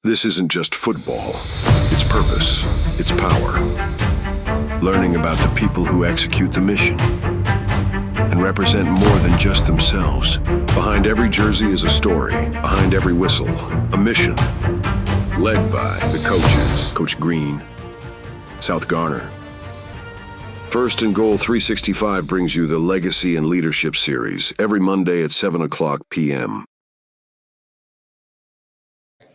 This isn't just football. It's purpose. It's power. Learning about the people who execute the mission and represent more than just themselves. Behind every jersey is a story. Behind every whistle, a mission. Led by the coaches, Coach Greene, South Garner. First and Goal 365 brings you the Legacy and Leadership Series every Monday at 7 o'clock p.m.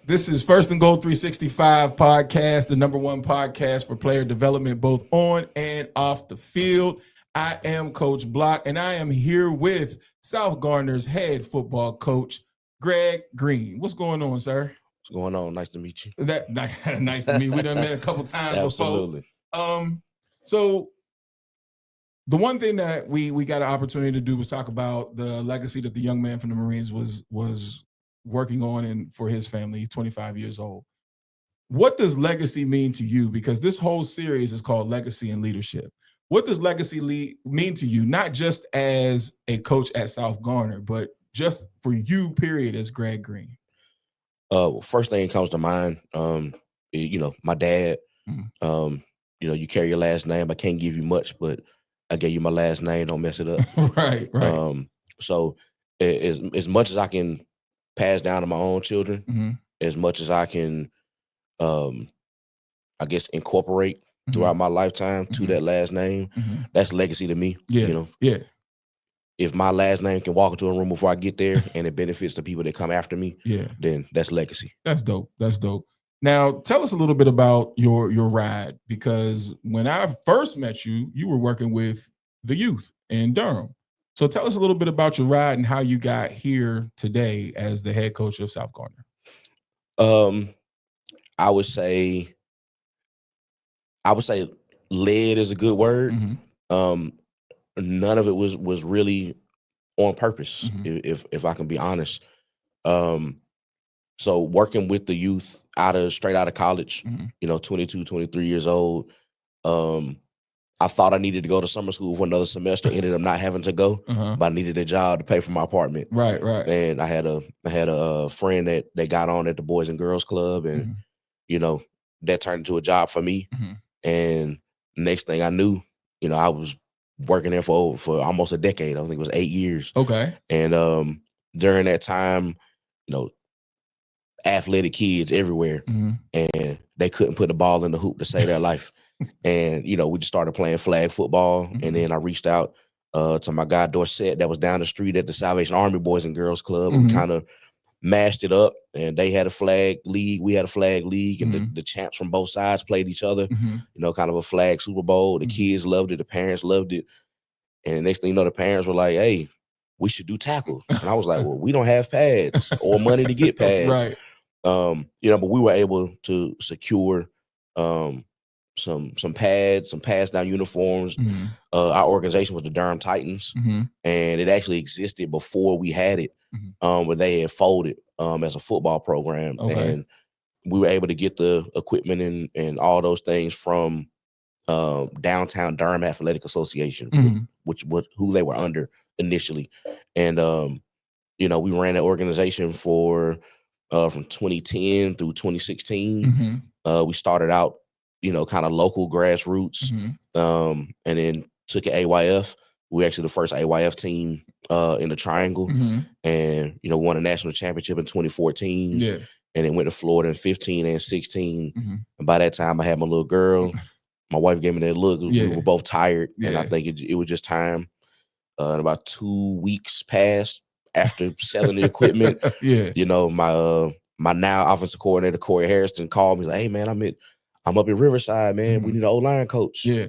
This is First and Goal 365 podcast, the number one podcast for player development, both on and off the field. I am Coach Block, and I am here with South Garner's head football coach, Greg Greene. What's going on, sir? What's going on? Nice to meet you. Nice to meet you. We done met a couple times Absolutely. before. So the one thing that we got an opportunity to do was talk about the legacy that the young man from the Marines was working on and for his family. He's 25 years old. What does legacy mean to you? Because this whole series is called Legacy and Leadership. What does legacy mean to you, not just as a coach at South Garner, but just for you, period, as Greg Greene? Well, first thing that comes to mind, my dad. You carry your last name. I can't give you much, but I gave you my last name. Don't mess it up. Right. So as much as I can pass down to my own children, as much as I can, incorporate throughout my lifetime to that last name, that's legacy to me. Yeah. If my last name can walk into a room before I get there and it benefits the people that come after me, then that's legacy. That's dope. Now, tell us a little bit about your ride, because when I first met you, you were working with the youth in Durham. So tell us a little bit about your ride and how you got here today as the head coach of South Garner. I would say led is a good word. None of it was really on purpose, if I can be honest. So working with the youth straight out of college, 22, 23 years old, I thought I needed to go to summer school for another semester. Ended up not having to go, but I needed a job to pay for my apartment. Right. And I had a friend that got on at the Boys and Girls Club, and that turned into a job for me. And next thing I knew, I was working there for almost a decade. I think it was 8 years. Okay. And during that time, athletic kids everywhere, and they couldn't put the ball in the hoop to save their life. And, we just started playing flag football. And then I reached out to my guy, Dorset, that was down the street at the Salvation Army Boys and Girls Club. And we kind of mashed it up, and they had a flag league. We had a flag league, and the champs from both sides played each other, kind of a flag Super Bowl. The kids loved it. The parents loved it. And the next thing you know, the parents were like, hey, we should do tackle. And I was like, well, we don't have pads or money to get pads. Right. But we were able to secure some pads, some pass down uniforms. Our organization was the Durham Titans, and it actually existed before we had it, where they had folded as a football program. Okay. And we were able to get the equipment and all those things from Downtown Durham Athletic Association, who they were under initially. And we ran that organization for from 2010 through 2016. We started out kind of local grassroots, and then took an AYF. We were actually the first AYF team in the Triangle, and won a national championship in 2014. Yeah. And then went to Florida in 15 and 16. And by that time, I had my little girl. My wife gave me that look. We were both tired, and I think it was just time. And about 2 weeks passed after selling the equipment. My now offensive coordinator, Corey Harrison, called me. He's like, hey, man, I'm up in Riverside, man. We need an O-line coach. Yeah.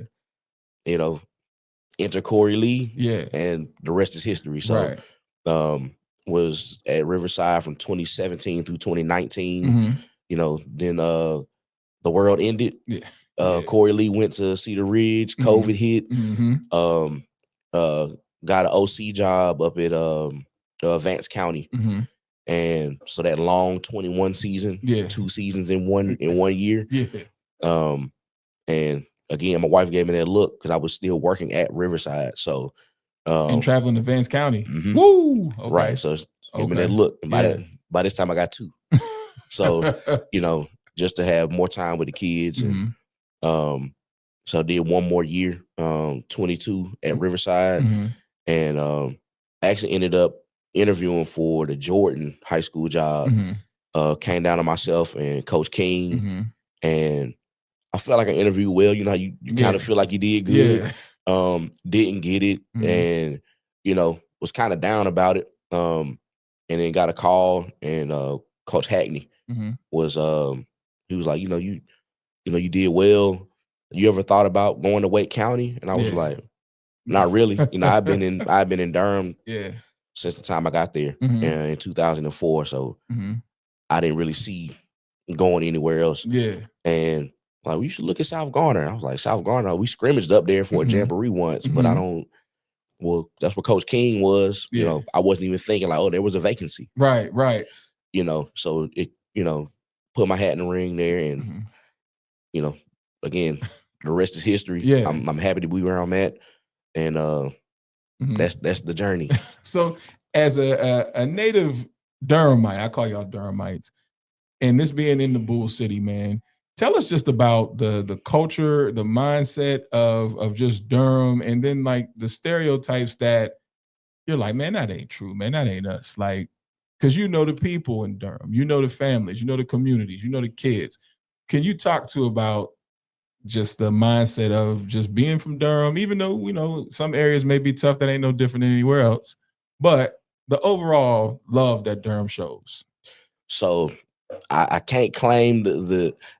Enter Corey Lee. Yeah. And the rest is history. So was at Riverside from 2017 through 2019. Then the world ended. Corey Lee went to Cedar Ridge. COVID hit. Got an OC job up at Vance County. And so that long 21 season, 2 seasons in one year. And again, my wife gave me that look because I was still working at Riverside. So and traveling to Vance County. Woo! Okay. Right. So gave me that look. And by this time I got 2. So, just to have more time with the kids. And so I did one more year, 22 at Riverside. And actually ended up interviewing for the Jordan High School job. Came down to myself and Coach King. And I felt like I interviewed well. You know, you kind of feel like you did good. Didn't get it. And, was kind of down about it. And then got a call, and Coach Hackney was he was like, you did well. You ever thought about going to Wake County? And I was like, not really. I've been in Durham since the time I got there in 2004. So I didn't really see going anywhere else. And like, you should look at South Garner. I was like, South Garner, we scrimmaged up there for a jamboree once, but well, that's what Coach King was. I wasn't even thinking like, oh, there was a vacancy. Right. So it, put my hat in the ring there, and again, the rest is history. I'm happy to be where I'm at, and that's the journey. So as a native Durhamite, I call y'all Durhamites, and this being in the Bull City, man, tell us just about the culture, the mindset of just Durham, and then like the stereotypes that you're like, man, that ain't true, man, that ain't us. Like, because the people in Durham, the families, the communities, the kids. Can you talk about just the mindset of just being from Durham, even though, some areas may be tough, that ain't no different than anywhere else, but the overall love that Durham shows? So I can't claim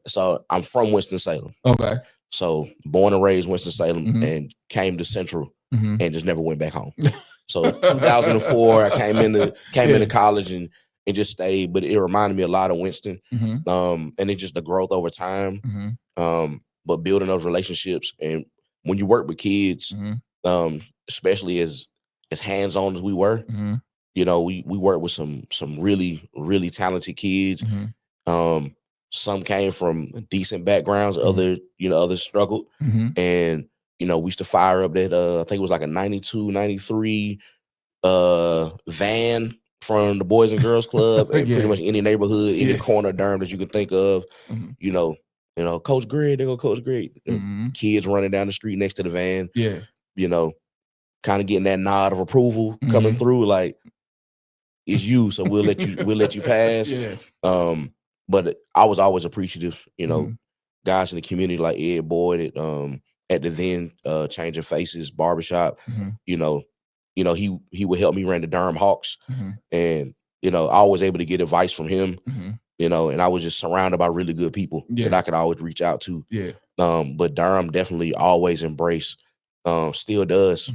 so I'm from Winston-Salem. Okay. So born and raised Winston-Salem, and came to Central and just never went back home. So 2004, I came into college and just stayed, but it reminded me a lot of Winston. And it's just the growth over time. But building those relationships, and when you work with kids, especially as hands-on as we were, we work with some really, really talented kids. Some came from decent backgrounds, others struggled. And, we used to fire up that, I think it was like a 92, 93 van from the Boys and Girls Club, and pretty much any neighborhood, any corner of Durham that you could think of. Coach Greg, they go Coach Greg. Kids running down the street next to the van. Kind of getting that nod of approval coming through, like, it's you, so we'll let you pass. But I was always appreciative, guys in the community like Ed Boyd at the then Changing Faces barbershop. He would help me run the Durham Hawks, and I was able to get advice from him. And I was just surrounded by really good people that I could always reach out to. But Durham definitely always embraced, still does.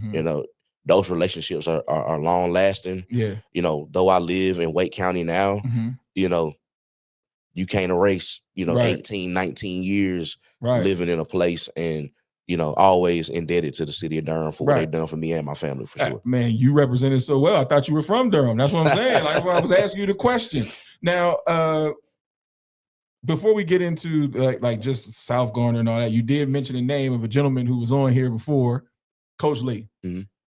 Those relationships are long lasting. Though I live in Wake County now, you can't erase, 18, 19 years living in a place, and, always indebted to the city of Durham for what they've done for me and my family, for sure. Man, you represented so well. I thought you were from Durham. That's what I'm saying. That's why I was asking you the question. Now, before we get into like just South Garner and all that, you did mention the name of a gentleman who was on here before, Coach Lee.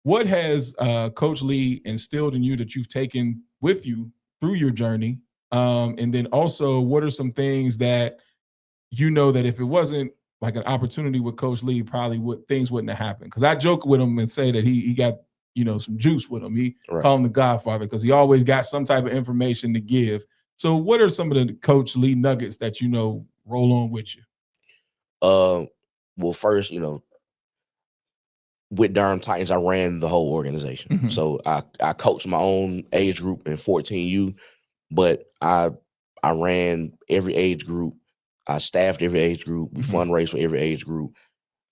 What has Coach Lee instilled in you that you've taken with you through your journey? And then also, what are some things that that if it wasn't like an opportunity with Coach Lee, things wouldn't have happened? Because I joke with him and say that he got some juice with him. He called him the Godfather because he always got some type of information to give. So what are some of the Coach Lee nuggets that roll on with you? Well, first, with Durham Titans, I ran the whole organization. So I coached my own age group in 14U, but I ran every age group. I staffed every age group. We fundraised for every age group.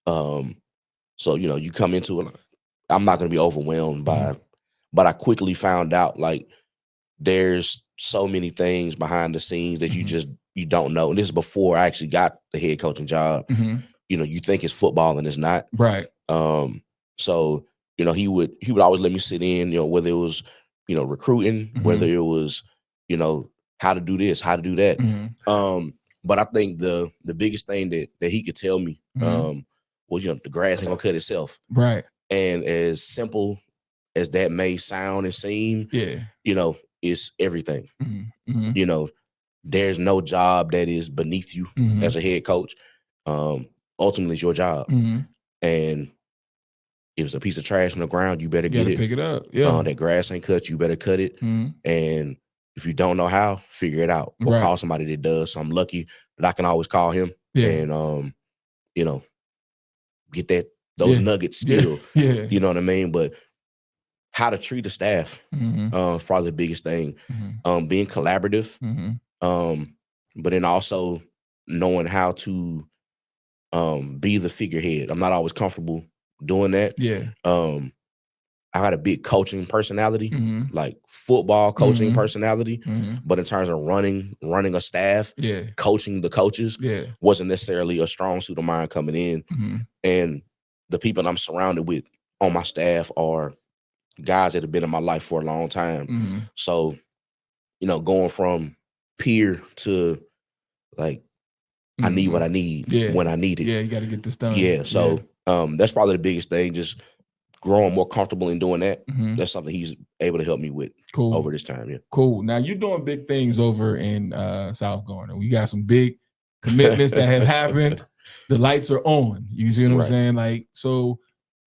So, you come into it, I'm not going to be overwhelmed by, but I quickly found out, like, there's so many things behind the scenes that you don't know. And this is before I actually got the head coaching job. You think it's football and it's not. Right. So, he would always let me sit in, whether it was, recruiting, whether it was, how to do this, how to do that. But I think the biggest thing that he could tell me was, the grass ain't gonna cut itself. Right. And as simple as that may sound and seem, it's everything. there's no job that is beneath you as a head coach. Ultimately, it's your job. And if it's a piece of trash on the ground, you better get it. Pick it up. Yeah. That grass ain't cut, you better cut it. And if you don't know how, figure it out. Or call somebody that does. So I'm lucky that I can always call him and you know, get those nuggets still. You know what I mean? But how to treat the staff is probably the biggest thing. Being collaborative, but then also knowing how to be the figurehead. I'm not always comfortable doing that. I got a big coaching personality, like football coaching personality, but in terms of running a staff, coaching the coaches, wasn't necessarily a strong suit of mine coming in. And the people I'm surrounded with on my staff are guys that have been in my life for a long time. So, you know, going from peer to like, I need what I need when I need it. Yeah, you got to get this done. So that's probably the biggest thing, just growing more comfortable in doing that. That's something he's able to help me with over this time. Cool. Now you're doing big things over in South Garner. We got some big commitments that have happened. The lights are on. You see what I'm saying? Like, so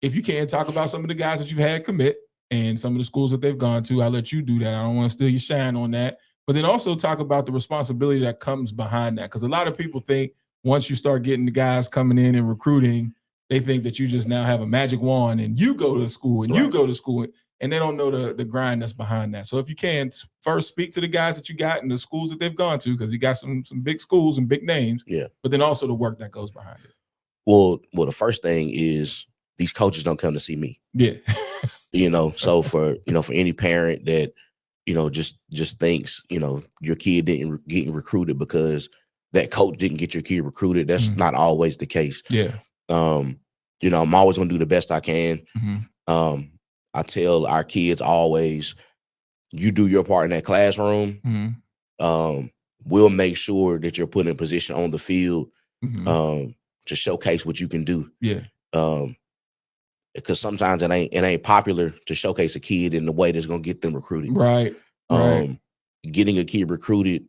if you can talk about some of the guys that you've had commit and some of the schools that they've gone to, I'll let you do that. I don't want to steal your shine on that. But then also talk about the responsibility that comes behind that. Because a lot of people think once you start getting the guys coming in and recruiting, they think that you just now have a magic wand and you go to school and you go to school, and they don't know the grind that's behind that. So if you can first speak to the guys that you got and the schools that they've gone to, because you got some big schools and big names, but then also the work that goes behind it. Well, the first thing is these coaches don't come to see me. You know, so for any parent that, you know, just thinks, you know, your kid didn't get recruited because that coach didn't get your kid recruited, that's not always the case. You know, I'm always going to do the best I can. I tell our kids always, you do your part in that classroom. We'll make sure that you're put in position on the field to showcase what you can do. Because sometimes it ain't popular to showcase a kid in the way that's going to get them recruited. Getting a kid recruited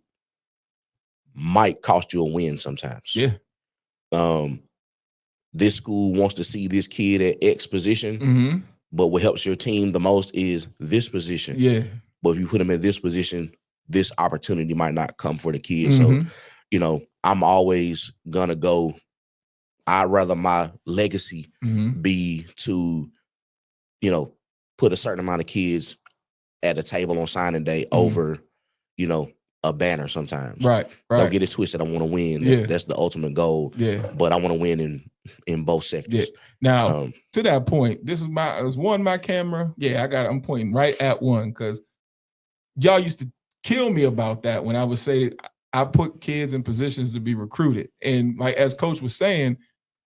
might cost you a win sometimes. This school wants to see this kid at X position, but what helps your team the most is this position. But if you put them in this position, this opportunity might not come for the kid. So, you know, I'm always gonna go, I'd rather my legacy be to, you know, put a certain amount of kids at a table on signing day over, you know, a banner sometimes. Don't get it twisted. I want to win. That's the ultimate goal. But I want to win in both sectors. Now, to that point, this is my camera. I'm pointing right at one, because y'all used to kill me about that when I would say I put kids in positions to be recruited. And like as Coach was saying,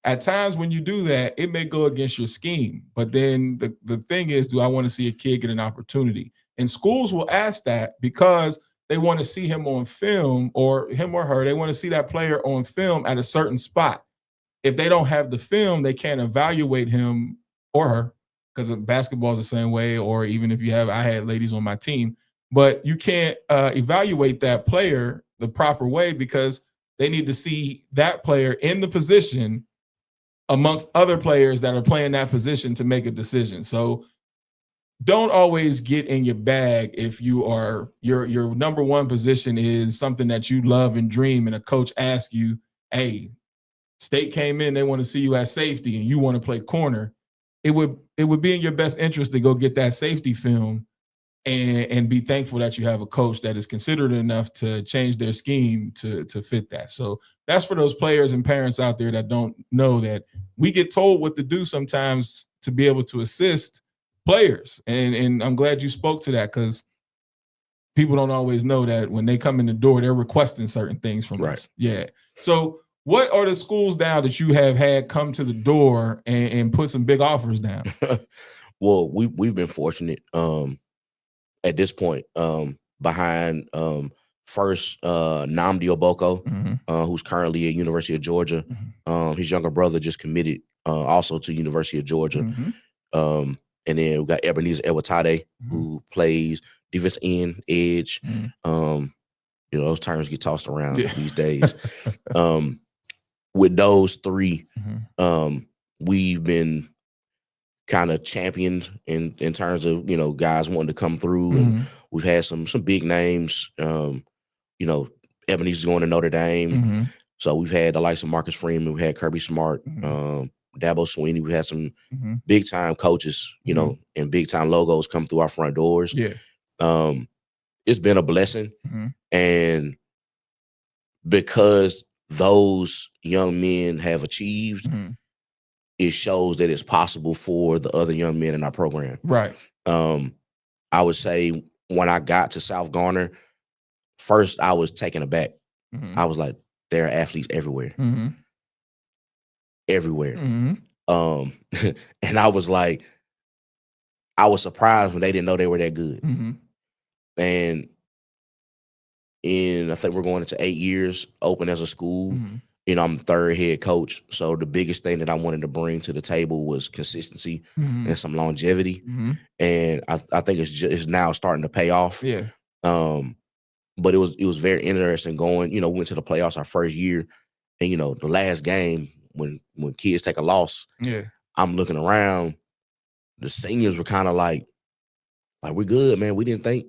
at times when you do that, it may go against your scheme. But then the thing is, do I want to see a kid get an opportunity? And schools will ask that because they want to see him on film, or him or her. They want to see that player on film at a certain spot. If they don't have the film, they can't evaluate him or her, because basketball is the same way. Or even if I had ladies on my team, but you can't evaluate that player the proper way because they need to see that player in the position amongst other players that are playing that position to make a decision. So don't always get in your bag if you are your number one position is something that you love and dream, and a coach asks you, hey, State came in, they want to see you at safety and you want to play corner. It would be in your best interest to go get that safety film and be thankful that you have a coach that is considerate enough to change their scheme to fit that. So that's for those players and parents out there that don't know that we get told what to do sometimes to be able to assist players. And I'm glad you spoke to that, because people don't always know that when they come in the door, they're requesting certain things from us. So what are the schools now that you have had come to the door and put some big offers down? Well, we've been fortunate at this point, behind first Nnamdi Oboko, who's currently at University of Georgia. His younger brother just committed also to University of Georgia. And then we got Ebenezer Ewatade, who plays defense end, edge. You know, those terms get tossed around Yeah. these days. With those three, Mm-hmm. We've been kind of championed in terms of, you know, guys wanting to come through, Mm-hmm. and we've had some big names. You know, Ebenezer's going to Notre Dame. Mm-hmm. So we've had the likes of Marcus Freeman, we had Kirby Smart, Mm-hmm. Dabo Swinney. We had some Mm-hmm. big time coaches, you Mm-hmm. know, and big time logos come through our front doors. Yeah. It's been a blessing. Mm-hmm. And because those young men have achieved, Mm-hmm. it shows that it's possible for the other young men in our program. Right. I would say when I got to South Garner, first I was taken aback. Mm-hmm. I was like, there are athletes everywhere. Mm-hmm. Everywhere. Mm-hmm. And I was like, I was surprised when they didn't know they were that good. Mm-hmm. And I think we're going into 8 years open as a school. Mm-hmm. You know, I'm the third head coach. So the biggest thing that I wanted to bring to the table was consistency Mm-hmm. and some longevity. Mm-hmm. And I think it's now starting to pay off. Yeah. But it was very interesting going, you know, went to the playoffs our first year. And, you know, the last game, when kids take a loss, Yeah. I'm looking around, the seniors were kind of like, we're good, man. We didn't think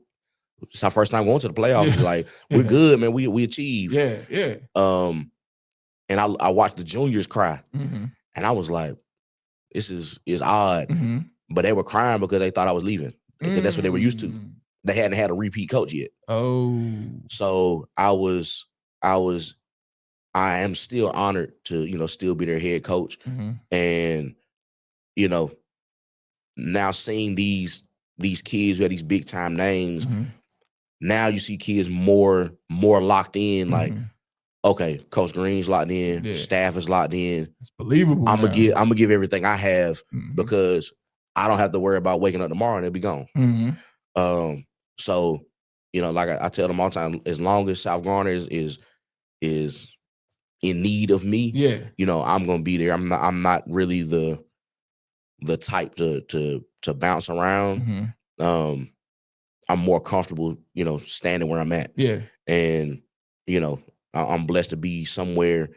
it's our first time going to the playoffs. Yeah. Like, we're good, man. We achieved. Yeah. Yeah. And I watched the juniors cry. Mm-hmm. And I was like, this is odd. Mm-hmm. But they were crying because they thought I was leaving. Because that's what they were used to. They hadn't had a repeat coach yet. Oh. So I am still honored to, you know, still be their head coach. Mm-hmm. And, you know, now seeing these kids who have these big time names, Mm-hmm. now you see kids more locked in, like, Mm-hmm. okay, Coach Greene's locked in, Yeah. staff is locked in. It's believable. I'm gonna give everything I have Mm-hmm. because I don't have to worry about waking up tomorrow and it'll be gone. Mm-hmm. So, you know, like I tell them all the time, as long as South Garner is in need of me, Yeah. you know, I'm gonna be there. I'm not really the type to bounce around. Mm-hmm. I'm more comfortable, you know, standing where I'm at. Yeah. And, you know, I'm blessed to be somewhere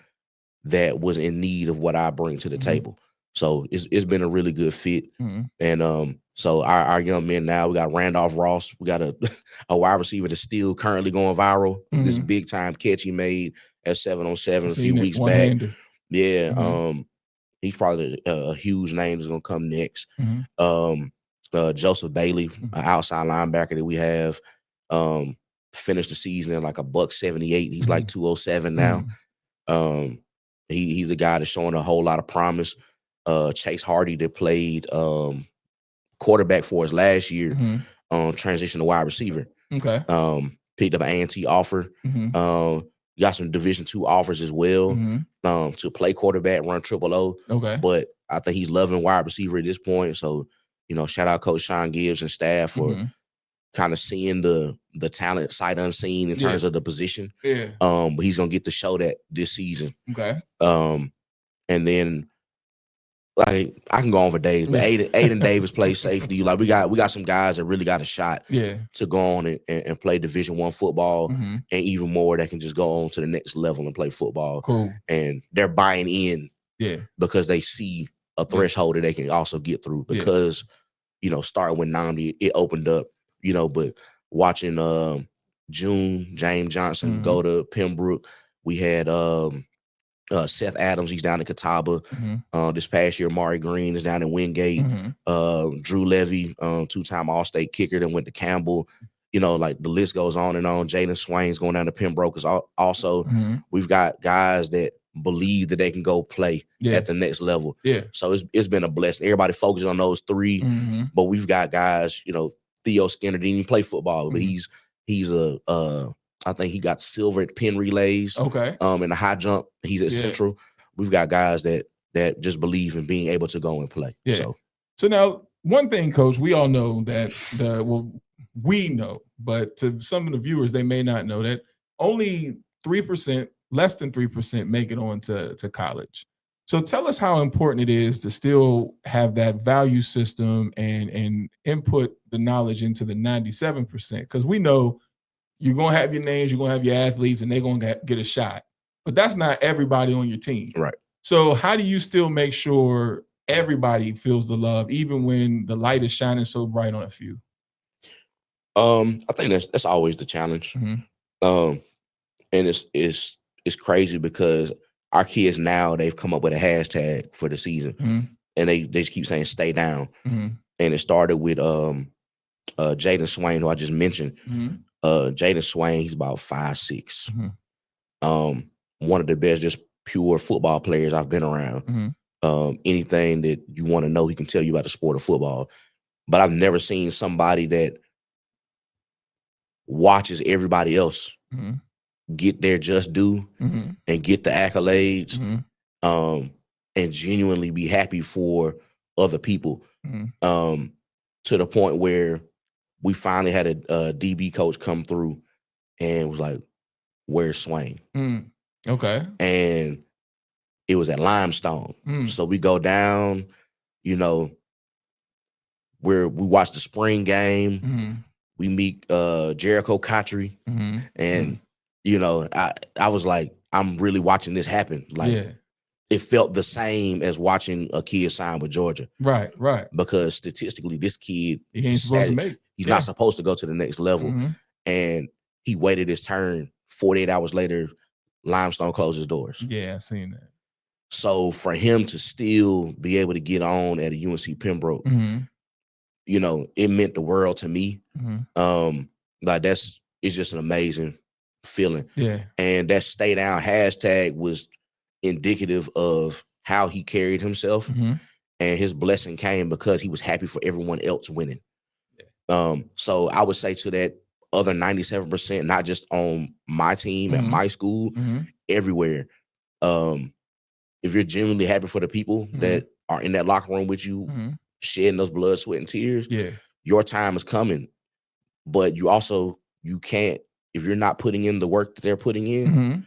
that was in need of what I bring to the Mm-hmm. table. So it's been a really good fit. Mm-hmm. And so our young men now, we got Randolph Ross. We got a wide receiver that's still currently going viral. Mm-hmm. This big time catch he made at 7-on-7 a few weeks back. One-hander. Yeah. Mm-hmm. He's probably a huge name that's gonna come next. Mm-hmm. Joseph Bailey, Mm-hmm. an outside linebacker that we have, finished the season at like $178. He's like 207 now. He's a guy that's showing a whole lot of promise. Chase Hardy that played quarterback for us last year, transitioned to wide receiver. Okay. Picked up an A&T offer. Got some Division II offers as well to play quarterback, run triple-O. Okay. But I think he's loving wide receiver at this point. So, you know, shout out Coach Sean Gibbs and staff for kind of seeing the talent sight unseen in terms of the position. Yeah. But he's gonna get to show that this season. Okay. And then, like, I can go on for days, but Aiden Davis plays safety. Like, we got some guys that really got a shot to go on and play Division I football, and even more that can just go on to the next level and play football. Cool. And they're buying in because they see a threshold that they can also get through because, you know, starting with 90, it opened up, you know, but watching James Johnson go to Pembroke, we had Seth Adams, he's down in Catawba. This past year, Mari Green is down in Wingate. Drew Levy, two-time All-State kicker that went to Campbell. You know, like, the list goes on and on. Jaden Swain's going down to Pembroke. Also, we've got guys that believe that they can go play at the next level. Yeah. So it's been a blessing. Everybody focuses on those three, but we've got guys, you know, Theo Skinner didn't even play football, but he's I think he got silver at Penn relays. Okay. In the high jump, he's at Central. We've got guys that just believe in being able to go and play. Yeah. So now, one thing, Coach, we all know that we know, but to some of the viewers, they may not know that only 3%, less than 3%, make it on to college. So tell us how important it is to still have that value system and input the knowledge into the 97%, because we know you're gonna have your names, you're gonna have your athletes, and they're gonna get a shot. But that's not everybody on your team. Right. So how do you still make sure everybody feels the love, even when the light is shining so bright on a few? I think that's always the challenge. And it's crazy because our kids now, they've come up with a hashtag for the season, and they just keep saying "stay down." And it started with Jaden Swain, who I just mentioned. Jaden Swain, he's about 5'6". One of the best, just pure football players I've been around. Anything that you want to know, he can tell you about the sport of football. But I've never seen somebody that watches everybody else get their just due and get the accolades, and genuinely be happy for other people, to the point where we finally had a DB coach come through and was like, "Where's Swain?" Okay. And it was at Limestone. So we go down, you know, where we watch the spring game. We meet Jericho Cotchery, and you know, I was like, I'm really watching this happen. Like, it felt the same as watching a kid sign with Georgia. Right. Because statistically, this kid, he ain't supposed to make. He's not supposed to go to the next level, and he waited his turn. 48 hours later, Limestone closed his doors. Yeah, I seen that. So for him to still be able to get on at a UNC Pembroke, you know, it meant the world to me. Like it's just an amazing feeling. Yeah. And that stay down hashtag was indicative of how he carried himself, and his blessing came because he was happy for everyone else winning. So I would say to that other 97%, not just on my team at my school, everywhere. If you're genuinely happy for the people that are in that locker room with you, shedding those blood, sweat, and tears, your time is coming. But you can't, if you're not putting in the work that they're putting in,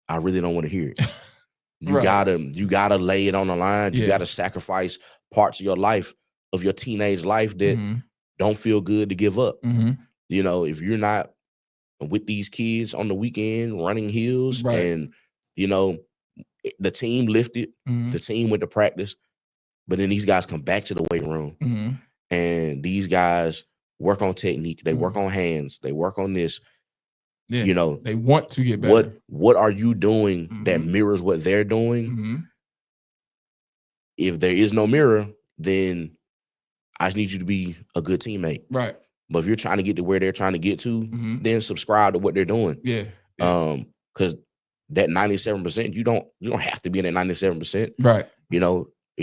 I really don't want to hear it. You gotta lay it on the line. You gotta sacrifice parts of your life, of your teenage life that don't feel good to give up. You know, if you're not with these kids on the weekend running hills, and you know, the team lifted, the team went to practice, but then these guys come back to the weight room, and these guys work on technique, they work on hands, they work on this. You know, they want to get better. What are you doing that mirrors what they're doing? If there is no mirror, then I just need you to be a good teammate. Right. But if you're trying to get to where they're trying to get to, then subscribe to what they're doing. Because that 97%, you don't have to be in that 97%. Right. You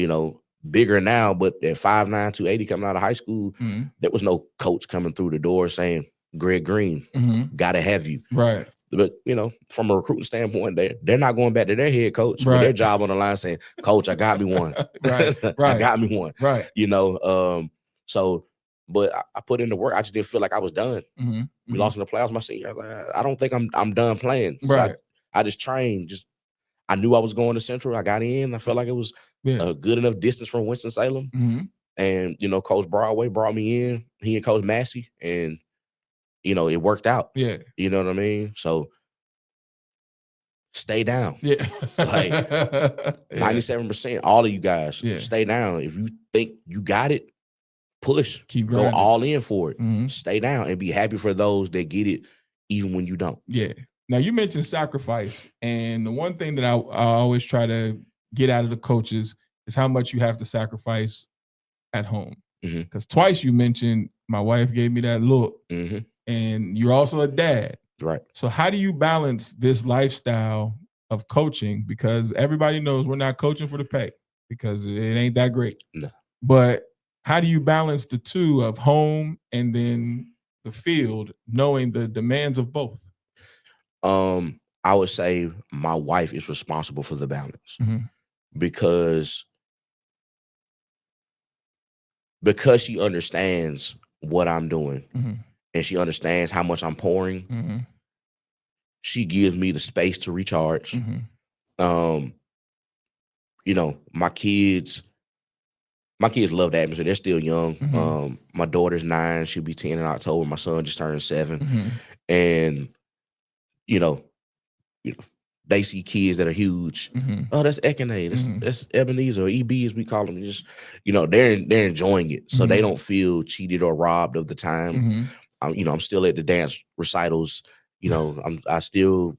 know, bigger now, but at 5'9", 280 coming out of high school, there was no coach coming through the door saying, Greg Greene, gotta have you. Right. But you know, from a recruiting standpoint, they're not going back to their head coach with their job on the line saying, "Coach, I got me one. I got me one." Right. You know, so, but I put in the work. I just didn't feel like I was done. We lost in the playoffs my senior. I was like, I don't think I'm done playing. So I just trained. I knew I was going to Central. I got in. I felt like it was a good enough distance from Winston-Salem. And you know, Coach Broadway brought me in. He and Coach Massey, and you know, it worked out. Yeah. You know what I mean? So stay down. Yeah. Like 97%, all of you guys, stay down. If you think you got it, push. Keep grinding. Go all in for it. Stay down and be happy for those that get it, even when you don't. Yeah. Now, you mentioned sacrifice. And the one thing that I always try to get out of the coaches is how much you have to sacrifice at home. Because twice you mentioned my wife gave me that look. And you're also a dad. Right. So how do you balance this lifestyle of coaching? Because everybody knows we're not coaching for the pay because it ain't that great. No. But how do you balance the two of home and then the field, knowing the demands of both? I would say my wife is responsible for the balance because she understands what I'm doing. And she understands how much I'm pouring. She gives me the space to recharge. You know, my kids love the atmosphere. They're still young. My daughter's 9. She'll be 10 in October. My son just turned 7. and you know, they see kids that are huge. Oh, that's Ekene, that's Ebenezer or EB as we call them. Just they're enjoying it, so they don't feel cheated or robbed of the time. I'm still at the dance recitals. I still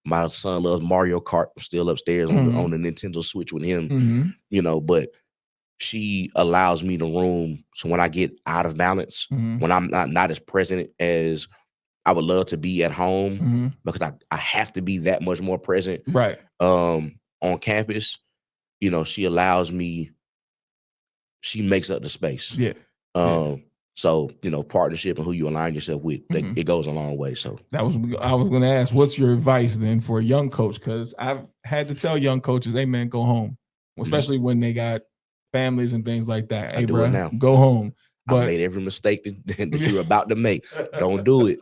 my son loves Mario Kart. I'm still upstairs on the Nintendo Switch with him. But she allows me the room, so when I get out of balance, when I'm not as present as I would love to be at home, because I have to be that much more present. Right. On campus, she allows me, she makes up the space. Yeah. So, partnership and who you align yourself with, it goes a long way. So I was going to ask, what's your advice then for a young coach? Because I've had to tell young coaches, hey man, go home, especially when they got families and things like that. Hey, bro, now. Go home. But I made every mistake that you're about to make. Don't do it.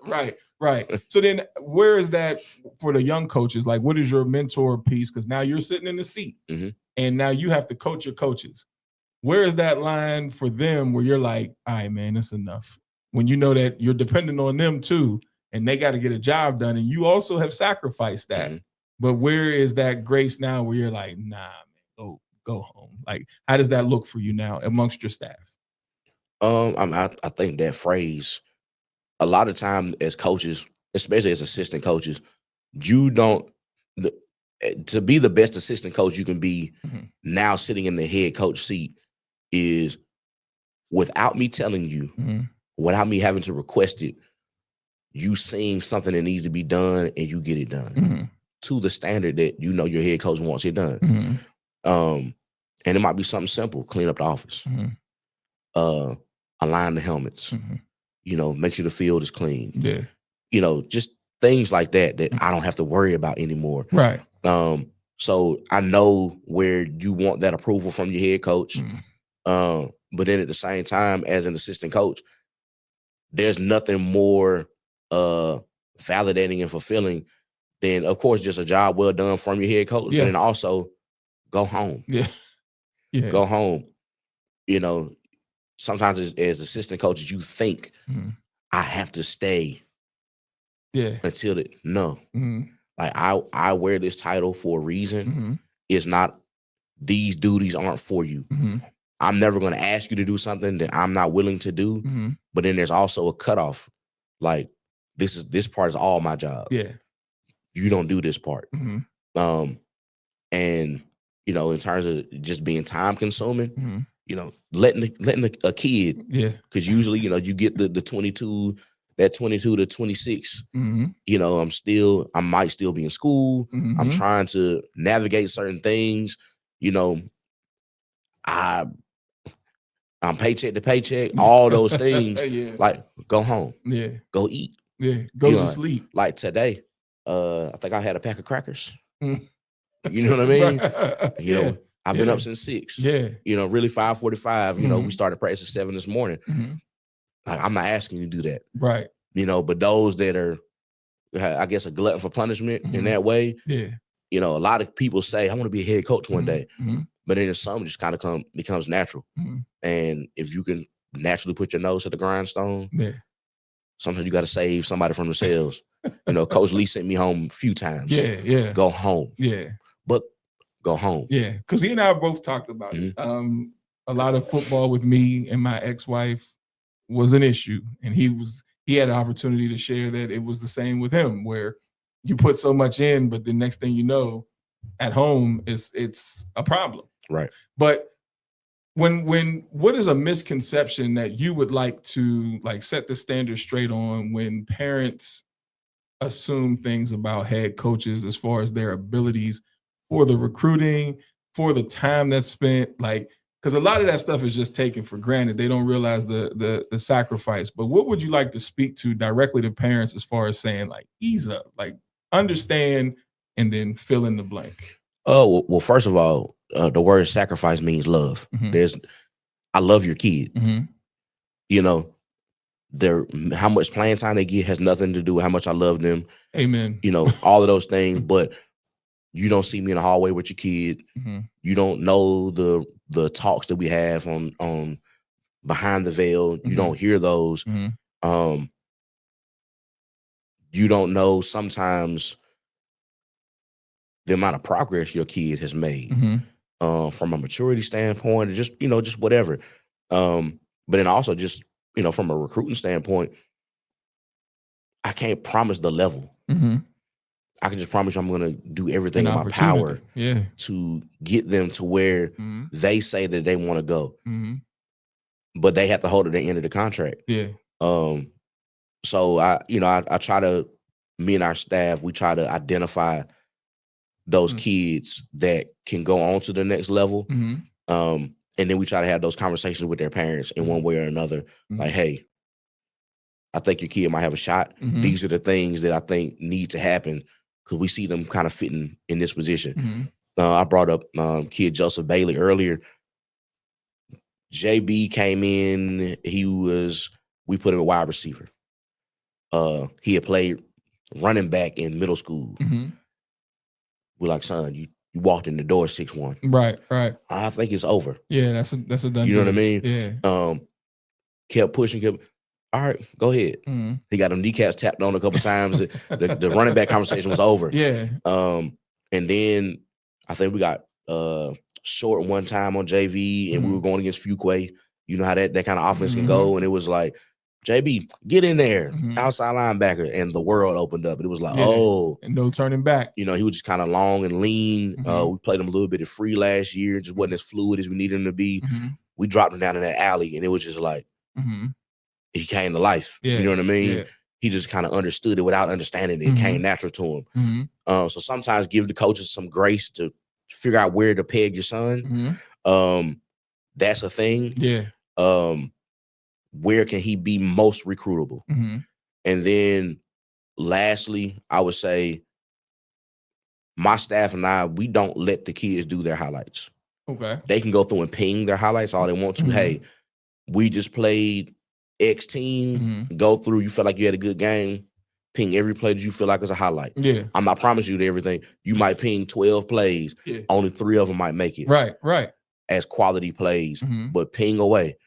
Right. So then where is that for the young coaches? Like, what is your mentor piece? Because now you're sitting in the seat and now you have to coach your coaches. Where is that line for them where you're like, all right, man, that's enough? When you know that you're dependent on them too, and they got to get a job done, and you also have sacrificed that. But where is that grace now where you're like, nah, man, go home? Like, how does that look for you now amongst your staff? I think that phrase, a lot of time as coaches, especially as assistant coaches, you don't to be the best assistant coach you can be now sitting in the head coach seat is without me telling you, without me having to request it, you seeing something that needs to be done and you get it done to the standard that your head coach wants it done. And it might be something simple: clean up the office, align the helmets, make sure the field is clean. Yeah. Just things like that I don't have to worry about anymore. Right. So I know where you want that approval from your head coach. But then at the same time, as an assistant coach, there's nothing more validating and fulfilling than, of course, just a job well done from your head coach. Yeah. But then also go home. Yeah. Go home. Sometimes as assistant coaches, you think I have to stay until it. No. Like I wear this title for a reason. It's not, these duties aren't for you. I'm never going to ask you to do something that I'm not willing to do. But then there's also a cutoff. Like this part is all my job. Yeah. You don't do this part. And in terms of just being time consuming, letting a kid, because usually, you get the 22, that 22 to 26, I might still be in school. I'm trying to navigate certain things, I'm paycheck to paycheck, all those things. Like, go home. Yeah. Go eat. Yeah. Go to sleep. Like today, I think I had a pack of crackers. You know what I mean? I've been up since 6. Yeah. Really 5:45. We started practice at 7 this morning. Like, I'm not asking you to do that. Right. But those that are, I guess, a glutton for punishment in that way. Yeah. A lot of people say, I want to be a head coach one day. But then some just kind of becomes natural. And if you can naturally put your nose to the grindstone, sometimes you got to save somebody from themselves. Coach Lee sent me home a few times. Yeah. Go home. Yeah. But go home. Yeah. Because he and I both talked about it. A lot of football with me and my ex-wife was an issue. And he had an opportunity to share that it was the same with him, where you put so much in, but the next thing you know, at home it's a problem. Right. But what is a misconception that you would like to set the standard straight on when parents assume things about head coaches as far as their abilities for the recruiting, for the time that's spent, because a lot of that stuff is just taken for granted. They don't realize the sacrifice. But what would you like to speak to directly to parents as far as saying, ease up, understand, and then fill in the blank? Oh, well, first of all, the word sacrifice means love. I love your kid. How much playing time they get has nothing to do with how much I love them. Amen. All of those things. But you don't see me in the hallway with your kid. You don't know the talks that we have on behind the veil. You don't hear those. you don't know sometimes the amount of progress your kid has made from a maturity standpoint, or just, just whatever. But then also just, from a recruiting standpoint, I can't promise the level. I can just promise you I'm going to do everything in my power to get them to where they say that they want to go. But they have to hold at the end of the contract. Yeah. So I try to, me and our staff, we try to identify those kids that can go on to the next level. And then we try to have those conversations with their parents in one way or another. Like, hey, I think your kid might have a shot. These are the things that I think need to happen because we see them kind of fitting in this position. I brought up kid Joseph Bailey earlier. JB came in. We put him a wide receiver. He had played running back in middle school. We're like, son, you walked in the door 6'1". Right. I think it's over. Yeah, that's a done. You know what I mean? Yeah. Kept pushing. All right, go ahead. He got them kneecaps tapped on a couple times. The running back conversation was over. Yeah. And then I think we got short one time on JV, and we were going against Fuquay. You know how that kind of offense can go. And it was like, JB, get in there, outside linebacker, and the world opened up. And it was like, and no turning back. He was just kind of long and lean. We played him a little bit of free last year, just wasn't as fluid as we needed him to be. We dropped him down in that alley, and it was just like he came to life. Yeah. You know what I mean? Yeah. He just kind of understood it without understanding it. It came natural to him. So sometimes give the coaches some grace to figure out where to peg your son. That's a thing. Yeah. Where can he be most recruitable? And then lastly, I would say my staff and I, we don't let the kids do their highlights. Okay. They can go through and ping their highlights all they want to. Hey, we just played X team. Go through. You feel like you had a good game. Ping every play that you feel like is a highlight. Yeah. I'm not promising you everything. You might ping 12 plays. Yeah. Only 3 of them might make it. Right. As quality plays, but ping away.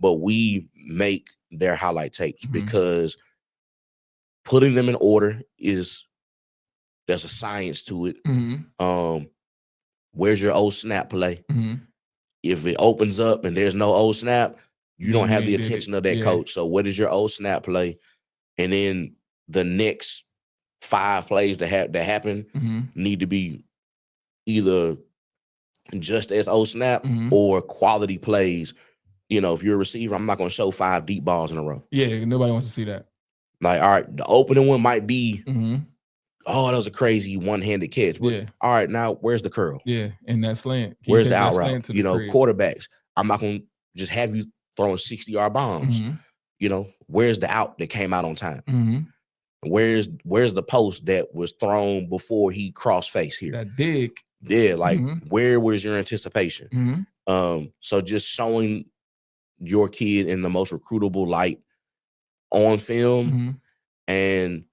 But we make their highlight tapes because putting them in order there's a science to it. Where's your old snap play? If it opens up and there's no old snap, you don't have the attention of that coach. So what is your old snap play? And then the next 5 plays that happen need to be either just as old snap or quality plays. If you're a receiver, I'm not going to show 5 deep balls in a row. Yeah, nobody wants to see that. Like, all right, the opening one might be, oh, that was a crazy one-handed catch. But all right, now where's the curl? Yeah, and that slant. Where's the out route? Quarterbacks, I'm not going to just have you throwing 60-yard bombs. Where's the out that came out on time? Where's the post that was thrown before he crossed face here? That dig. Yeah, like where was your anticipation? So just showing your kid in the most recruitable light on film. And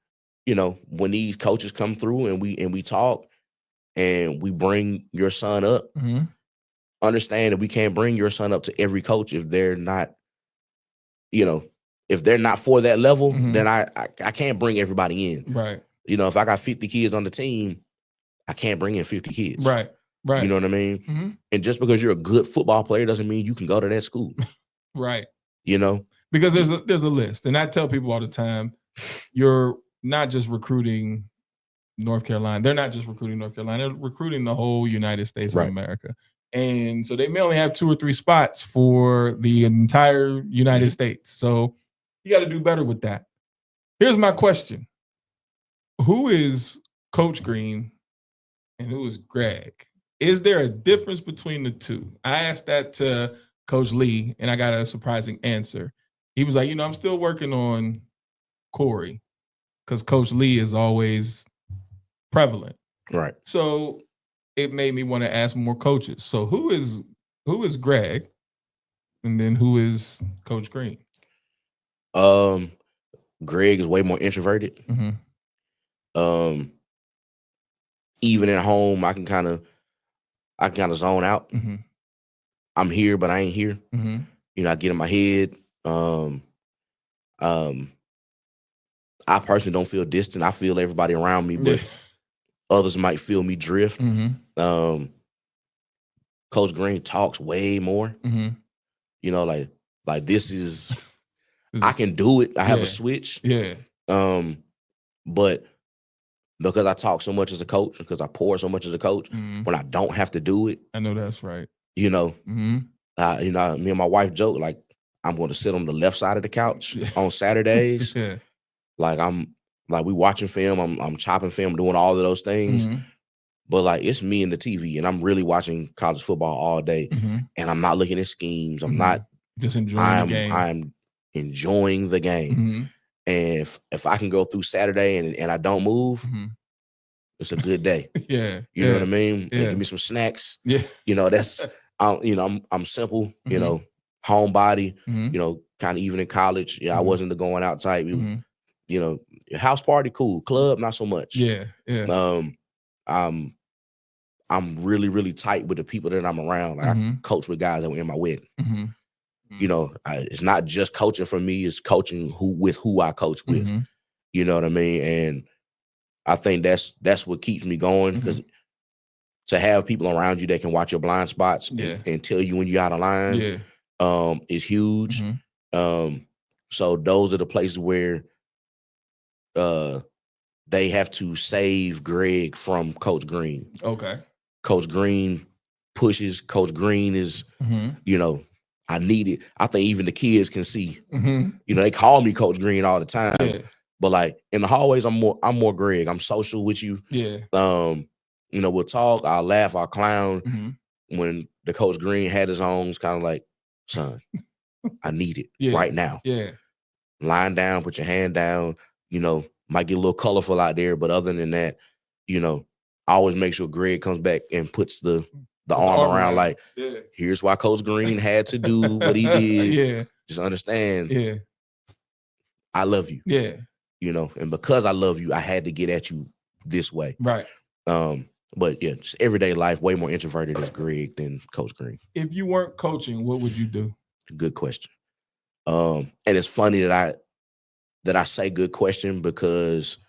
when these coaches come through and we talk and we bring your son up, understand that we can't bring your son up to every coach if they're not, if they're not for that level, then I can't bring everybody in. Right. If I got 50 kids on the team, I can't bring in 50 kids. Right. You know what I mean? And just because you're a good football player doesn't mean you can go to that school. Right. Because there's a list. And I tell people all the time, you're not just recruiting North Carolina. They're not just recruiting North Carolina. They're recruiting the whole United States of America. And so they may only have 2 or 3 spots for the entire United States. So you got to do better with that. Here's my question. Who is Coach Greene and who is Greg? Is there a difference between the two? I asked that to Coach Lee, and I got a surprising answer. He was like, I'm still working on Corey because Coach Lee is always prevalent. Right. So it made me want to ask more coaches. So who is Greg, and then who is Coach Greene? Greg is way more introverted. Even at home, I can kind of zone out. I'm here, but I ain't here. I get in my head. I I personally don't feel distant. I feel everybody around me, but others might feel me drift. Coach Greene talks way more. You know, like this is I can do it. I have a switch. But because I talk so much as a coach, because I pour so much as a coach, when I don't have to do it, I know that's right. You know, me and my wife joke like I'm going to sit on the left side of the couch on Saturdays. Like we watching film, I'm chopping film, doing all of those things. But like it's me and the TV, and I'm really watching college football all day, and I'm not looking at schemes. I'm not just enjoying the game. I'm enjoying the game. And if I can go through Saturday and I don't move, it's a good day. You know what I mean? And give me some snacks. You know, that's I'm simple, you know, homebody, you know, kind of even in college. I wasn't the going out type. You know, house party, cool. Club, not so much. I'm really, really tight with the people that I'm around. Like I coach with guys that were in my wedding. You know, it's not just coaching for me, it's coaching with who I coach with. You know what I mean? And I think that's what keeps me going, because to have people around you that can watch your blind spots and tell you when you're out of line is huge. So those are the places where they have to save Greg from Coach Greene. Coach Greene pushes. Coach Greene is, you know, I need it. I think even the kids can see. You know, they call me Coach Greene all the time. But like in the hallways, I'm more Greg. I'm social with you. You know, we'll talk, I'll laugh, I'll clown. When the Coach Greene had his own, it's kind of like, son, I need it right now. Line down, put your hand down, you know, might get a little colorful out there, but other than that, you know, I always make sure Greg comes back and puts the arm around like, here's why Coach Greene had to do what he did. Just understand, I love you. You know, and because I love you, I had to get at you this way. But yeah, just everyday life, way more introverted as Greg than Coach Greene. If you weren't coaching, what would you do? Good question. And it's funny that I say good question, because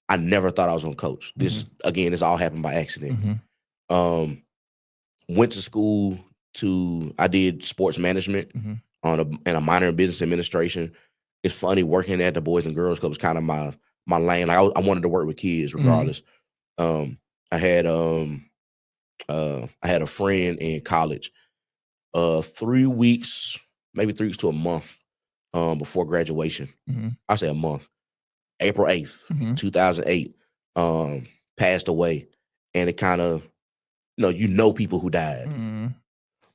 I never thought I was gonna coach. This again, this all happened by accident. Went to school I did sports management and a minor in business administration. It's funny, working at the Boys and Girls Club was kind of my lane. Like I wanted to work with kids regardless. I had a friend in college, 3 weeks, maybe 3 weeks to a month before graduation. I say a month. April 8th, 2008, passed away. And it kind of, you know people who died.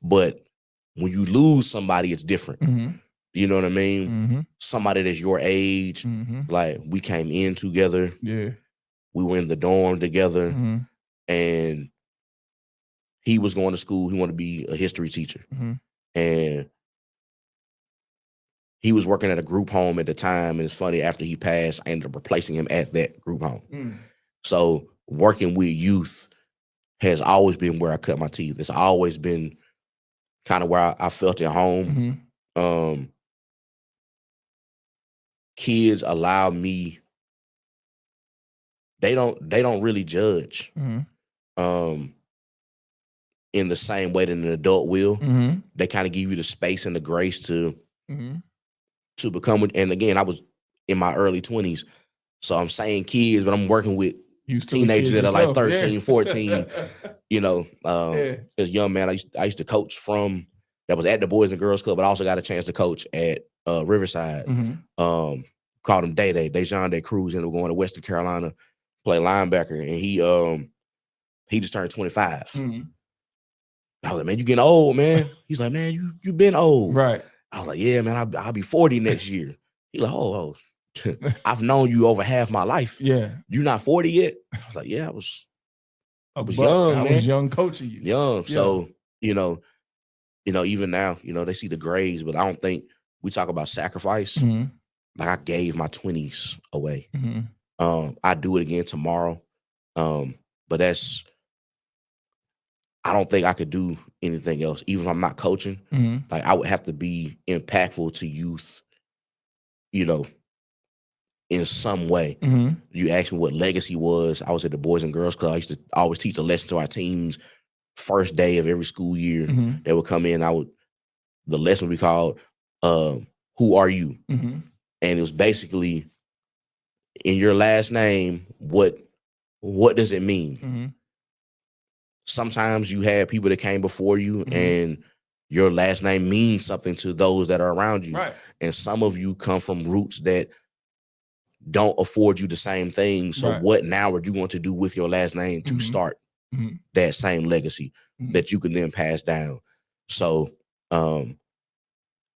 But when you lose somebody, it's different. You know what I mean? Somebody that's your age, like we came in together. We were in the dorm together. And he was going to school. He wanted to be a history teacher. And he was working at a group home at the time. And it's funny, after he passed, I ended up replacing him at that group home. So working with youth has always been where I cut my teeth. It's always been kind of where I felt at home. Kids allow me, they don't really judge in the same way that an adult will. They kind of give you the space and the grace to become. And again, I was in my early 20s, so I'm saying kids, but I'm working with teenagers that are like 13, 14. You know, as a young man, I used to coach that was at the Boys and Girls Club, but I also got a chance to coach at Riverside. Called him Dejan De Cruz, and we're going to Western Carolina, play linebacker, and he just turned 25. I was like, man, you getting old, man. He's like, man, you been old. Right. I was like, yeah, man, I'll be 40 next year. He's like, oh, I've known you over half my life. Yeah. You not 40 yet? I was like, yeah, I was young, man. I was young coaching you. Young. Yeah. So, even now, they see the grades, but I don't think we talk about sacrifice. Like I gave my 20s away. I do it again tomorrow. But I don't think I could do anything else, even if I'm not coaching. Like I would have to be impactful to youth, in some way. You asked me what legacy was. I was at the Boys and Girls Club. I used to always teach a lesson to our teams first day of every school year. They would come in. The lesson would be called "Who Are You?" And it was basically, in your last name, what does it mean? Sometimes you have people that came before you, and your last name means something to those that are around you. Right. And some of you come from roots that don't afford you the same thing. So what now are you going to do with your last name to start that same legacy that you can then pass down? So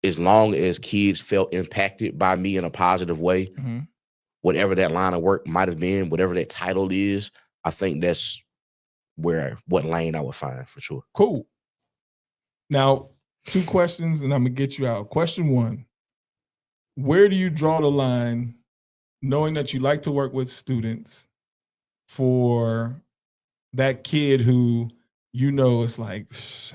as long as kids felt impacted by me in a positive way, whatever that line of work might have been, whatever that title is, I think that's what lane I would find for sure. Cool. Now, 2 questions, and I'm gonna get you out. Question 1: where do you draw the line, knowing that you like to work with students, for that kid who it's like,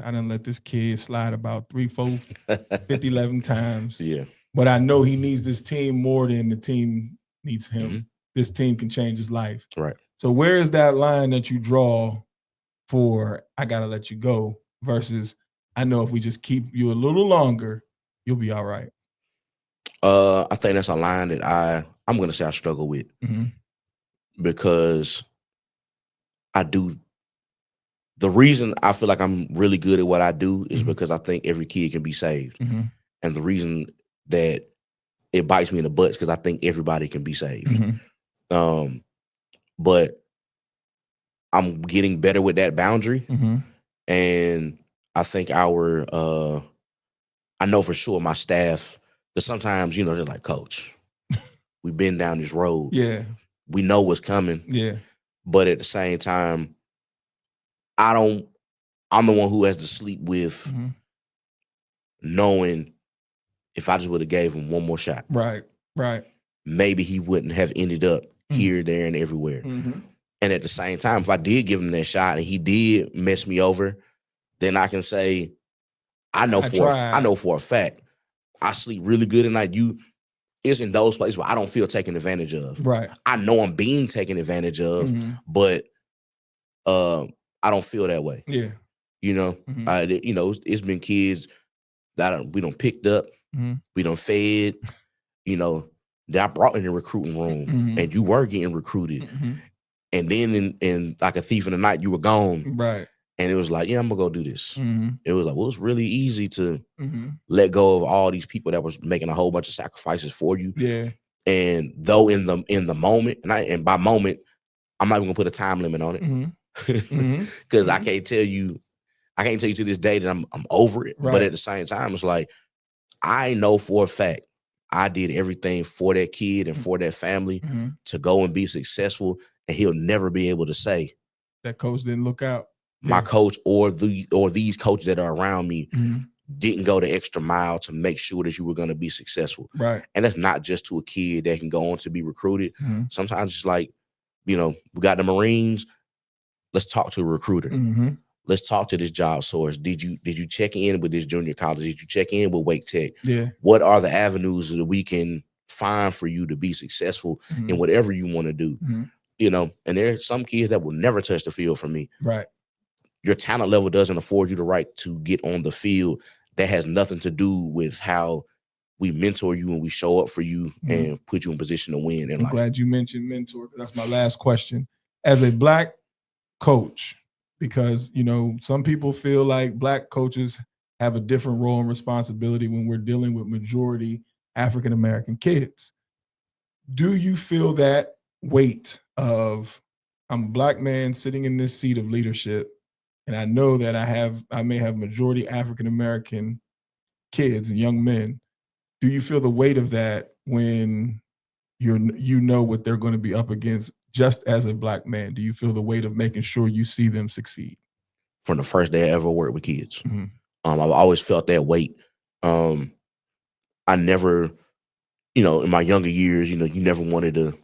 I done let this kid slide about 3, 4, 50, 11 times. Yeah. But I know he needs this team more than the team needs him. This team can change his life. Right. So where is that line that you draw for, I gotta let you go, versus, I know if we just keep you a little longer, you'll be all right? I think that's a line that I'm going to say I struggle with, because the reason I feel like I'm really good at what I do is because I think every kid can be saved. And the reason that it bites me in the butt is because I think everybody can be saved. But I'm getting better with that boundary. And I think I know for sure my staff, because sometimes, they're like, Coach, we've been down this road. Yeah. We know what's coming. Yeah. But at the same time, I'm the one who has to sleep with knowing if I just would have gave him one more shot. Right. Maybe he wouldn't have ended up here, there, and everywhere. And at the same time, if I did give him that shot and he did mess me over, then I can say, I know for a fact, I sleep really good at night. It's in those places where I don't feel taken advantage of. Right. I know I'm being taken advantage of, but I don't feel that way. Yeah. It's been kids that we done picked up, we done fed, that I brought in the recruiting room, and you were getting recruited. And then in like a thief in the night, you were gone. Right. And it was like, yeah, I'm gonna go do this. It was like, well, it's really easy to let go of all these people that was making a whole bunch of sacrifices for you. Yeah. And though in the moment, and by moment, I'm not even gonna put a time limit on it. Because I can't tell you to this day that I'm over it. Right. But at the same time, it's like, I know for a fact I did everything for that kid and for that family to go and be successful, and he'll never be able to say that coach didn't look out. My coach or these coaches that are around me didn't go the extra mile to make sure that you were going to be successful. Right. And that's not just to a kid that can go on to be recruited. Sometimes it's like, we got the Marines. Let's talk to a recruiter. Let's talk to this job source. Did you check in with this junior college? Did you check in with Wake Tech? Yeah. What are the avenues that we can find for you to be successful in whatever you want to do? And there are some kids that will never touch the field from me. Right. Your talent level doesn't afford you the right to get on the field. That has nothing to do with how we mentor you and we show up for you and put you in position to win. I'm glad you mentioned mentor, because that's my last question. As a Black coach, because, some people feel like Black coaches have a different role and responsibility when we're dealing with majority African-American kids. Do you feel that weight of, I'm a Black man sitting in this seat of leadership, and I know that I may have majority African-American kids and young men. Do you feel the weight of that when you know what they're going to be up against just as a Black man? Do you feel the weight of making sure you see them succeed? From the first day I ever worked with kids, I've always felt that weight. I never, in my younger years, you never wanted to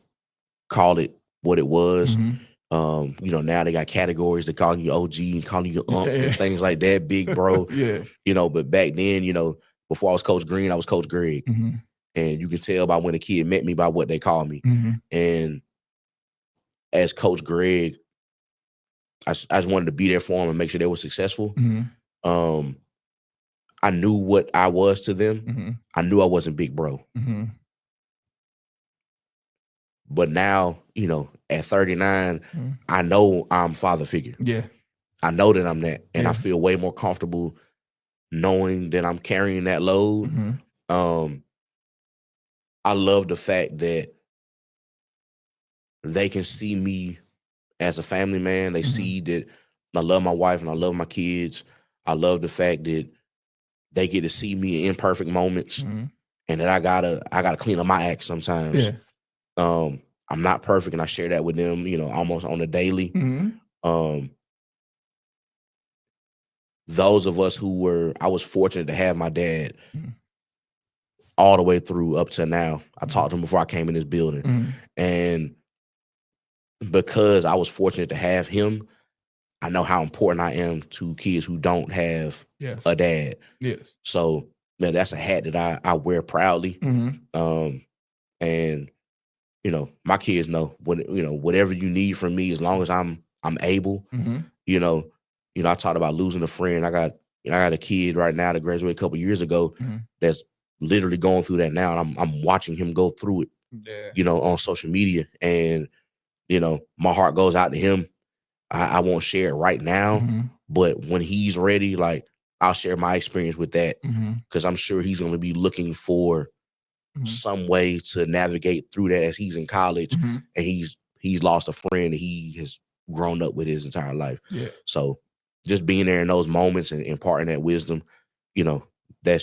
call it what it was. Now they got categories. They're calling you OG and calling you and things like that, big bro. Yeah. But back then, before I was Coach Green, I was Coach Greg. And you can tell by when a kid met me by what they call me. Mm-hmm. And as Coach Greg, I just wanted to be there for them and make sure they were successful. Mm-hmm. I knew what I was to them. Mm-hmm. I knew I wasn't big bro. Mm-hmm. But now, you know, at 39, Mm-hmm. I know I'm father figure. Yeah. I know that I'm that. And Yeah. I feel way more comfortable knowing that I'm carrying that load. Mm-hmm. I love the fact that they can see me as a family man. They Mm-hmm. see that I love my wife and I love my kids. I love the fact that they get to see me in imperfect moments, Mm-hmm. and that I gotta clean up my act sometimes. Yeah. I'm not perfect, and I share that with them, you know, almost on a daily. Mm-hmm. Those of us I was fortunate to have my dad Mm-hmm. all the way through up to now. I Mm-hmm. talked to him before I came in this building. Mm-hmm. And because I was fortunate to have him, I know how important I am to kids who don't have Yes. a dad. Yes. So, man, that's a hat that I wear proudly. Mm-hmm. And you know, my kids know whatever you need from me, as long as I'm able. Mm-hmm. You know, I talked about losing a friend. I got a kid right now that graduated a couple years ago Mm-hmm. that's literally going through that now, and I'm watching him go through it. Yeah. You know, on social media, and you know, my heart goes out to him. I won't share it right now, Mm-hmm. but when he's ready, like, I'll share my experience with that, because Mm-hmm. I'm sure he's going to be looking for Mm-hmm. some way to navigate through that as he's in college, Mm-hmm. and he's lost a friend that he has grown up with his entire life. Yeah. So just being there in those moments and imparting that wisdom, you know, that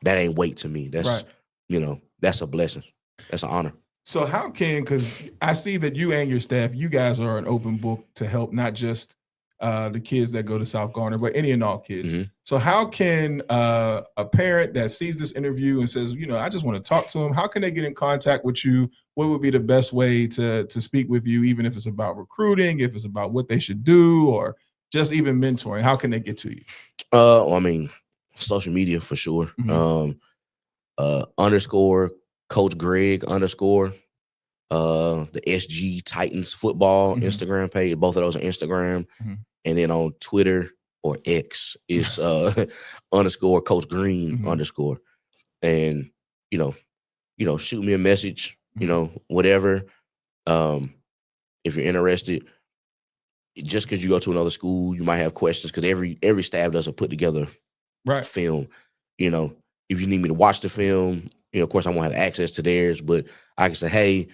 ain't weight to me. That's Right. You know, that's a blessing. That's an honor. So how because I see that you and your staff, you guys are an open book to help not just the kids that go to South Garner, but any and all kids. Mm-hmm. So how can a parent that sees this interview and says, you know, I just want to talk to them, how can they get in contact with you? What would be the best way to speak with you, even if it's about recruiting, if it's about what they should do, or just even mentoring? How can they get to you? I mean, social media for sure. Mm-hmm. _ Coach Greg _ the SG Titans football Mm-hmm. Instagram page. Both of those are Instagram. Mm-hmm. And then on Twitter or X is _ Coach Greene _ And you know, shoot me a message, you know, whatever. If you're interested, just because you go to another school, you might have questions, because every staff doesn't put together Right. film. You know, if you need me to watch the film, you know, of course I won't have access to theirs, but I can say, hey,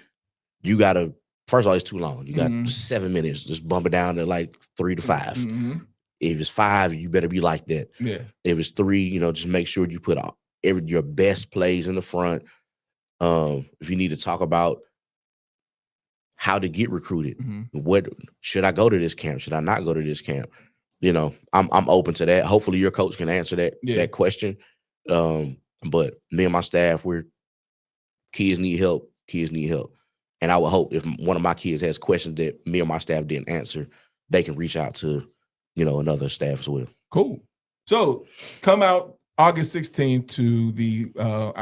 you gotta, first of all, it's too long. You got 7 minutes, just bump it down to like 3 to 5. Mm-hmm. If it's 5, you better be like that. Yeah. If it's 3, you know, just make sure you put your best plays in the front. If you need to talk about how to get recruited, what should I go to this camp? Should I not go to this camp? You know, I'm open to that. Hopefully your coach can answer that question. But me and my staff, kids need help. And I would hope if one of my kids has questions that me or my staff didn't answer, they can reach out to, you know, another staff as well. Cool. So come out August 16th to the,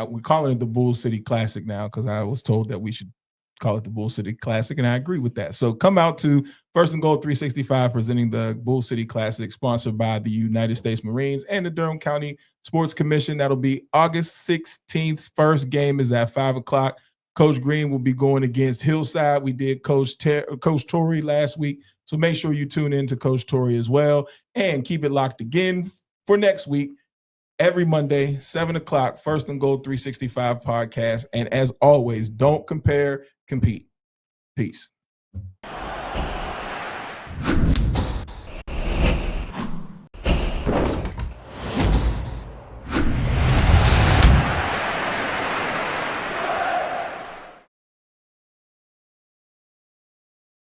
we're calling it the Bull City Classic now, because I was told that we should call it the Bull City Classic, and I agree with that. So come out to First and Goal 365, presenting the Bull City Classic, sponsored by the United States Marines and the Durham County Sports Commission. That'll be August 16th. First game is at 5 o'clock. Coach Greene will be going against Hillside. We did Coach Torrey last week, so make sure you tune in to Coach Torrey as well, and keep it locked again for next week. Every Monday, 7 o'clock, First and Goal 365 podcast. And as always, don't compare, compete. Peace.